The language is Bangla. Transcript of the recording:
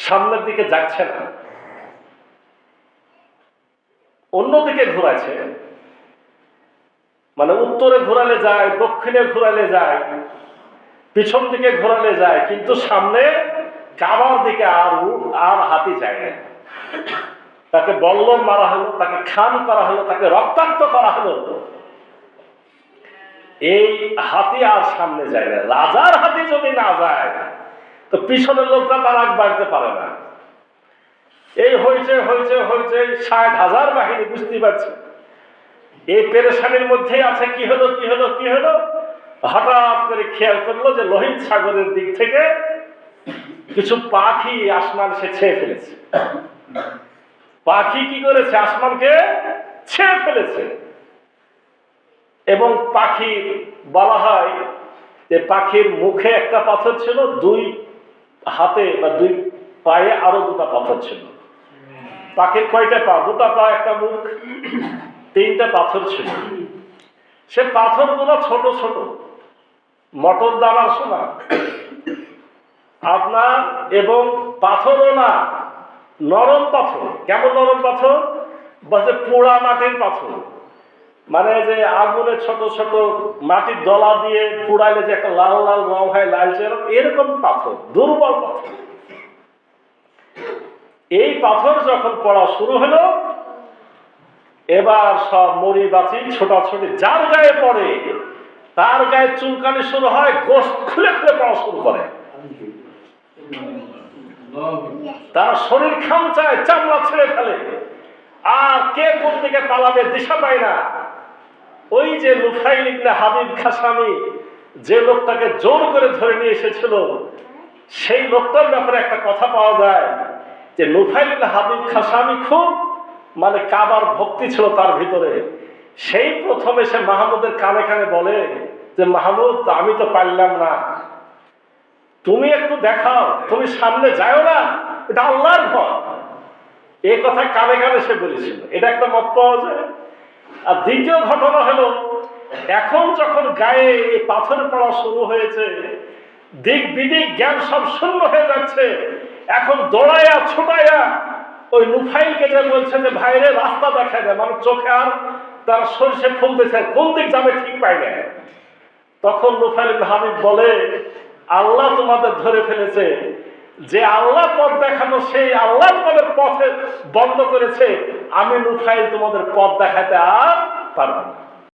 সামনের দিকে যাচ্ছে না, অন্যদিকে ঘোরাচ্ছে, মানে উত্তরে ঘোরালে যায়, দক্ষিণে ঘোরালে যায়, পিছন দিকে ঘোরালে যায়, কিন্তু সামনে কাবার দিকে আর হাতি যায় না। তাকে বল্লম মারা হলো, তাকে খান করা হলো, তাকে রক্তাক্ত করা হলো, এই হাতি আর সামনে যায় না। রাজার হাতি যদি না যায় তো পিছনের লোকরা তার আগ বাড়তে পারে না। এই হয়েছে হয়েছে হয়েছে ৬০,০০০ বাহিনী, বুঝতে পারছে এই পেরেশানির মধ্যেই আছে। কি হলো কি হলো কি হলো, হঠাৎ করে খেয়াল করলো যে লোহিত সাগরের দিক থেকে কিছু পাখি আসমান সে ছেয়ে ফেলেছে। পাখি কি করেছে? আসমানকে ছেয়ে ফেলেছে। এবং পাখির বলা হয় যে পাখির মুখে একটা পাথর ছিল, 2 হাতে বা 2 পায়ে আরো 2টা পাথর ছিল। পাখির কয়টা পা? 2টা পা, একটা মুখ, 3টা পাথর ছিল। সে পাথরগুলো ছোট ছোট, মটর দানার সমান আপনার, এবং পাথরও না, নরম পাথর। কেমন নরম পাথর? বলছে পোড়া মাটির পাথর, মানে যে আগুনে ছোট ছোট মাটির দলা দিয়ে পুড়াইলে যে একটা লাল লাল রং হয়, লালচে, এরকম পাথর, দুর্বল পাথর। এই পাথর যখন পড়া শুরু হলো, এবার সব মরি বাঁচি ছোটাছুটি, যার গায়ে পড়ে তার গায়ে চুলকানি শুরু হয়, গোশত খুলে খুলে পড়া শুরু করে, তার শরীর খামচায়, চামড়া ছেড়ে ফেলে, আর কে কোন দিকে পালাবে দিশা পায় না। ওই যে নুফাইল ইবনে হাবিব খাসামি, যে লোকটাকে জোর করে ধরে নিয়ে এসেছিল, সেই লোকটার ব্যাপারে একটা কথা পাওয়া যায় যে নুফাইল ইবনে হাবিব খাসামি খুব মানে কাবার ভক্তি ছিল তার ভিতরে। সেই প্রথমে সে মাহমুদের কানে কানে বলে যে মাহমুদ, আমি তো পারলাম না, তুমি একটু দেখাও, তুমি সামনে যাও না, এটা আল্লাহর ঘর। এই কথা কানে কানে সে বলেছিল। এটা একটা মত পাওয়া যায়। আর দ্বিতীয় ঘটনা হলো, এখন যখন গায়ে এই পাথর পড়া শুরু হয়েছে, দিক বিদিক জ্ঞান সব শূন্য হয়ে যাচ্ছে, এখন দৌড়াইয়া ছুটাইয়া ওই নুফাইলকে যে বলছে যে ভাইরে রাস্তা দেখা দেয়, মানে চোখে আর তার সরষে ফুলতেছে, কোন দিক যাবে ঠিক পাই না। তখন নুফাইল ইবনে হাবিব বলে, আল্লাহ তোমাদের ধরে ফেলেছে, যে আল্লাহ পথ দেখানো সেই আল্লাহ তোমাদের পথে বন্ধ করেছে, আমি নুফাইল তোমাদের পথ দেখাতে আর পারবো না।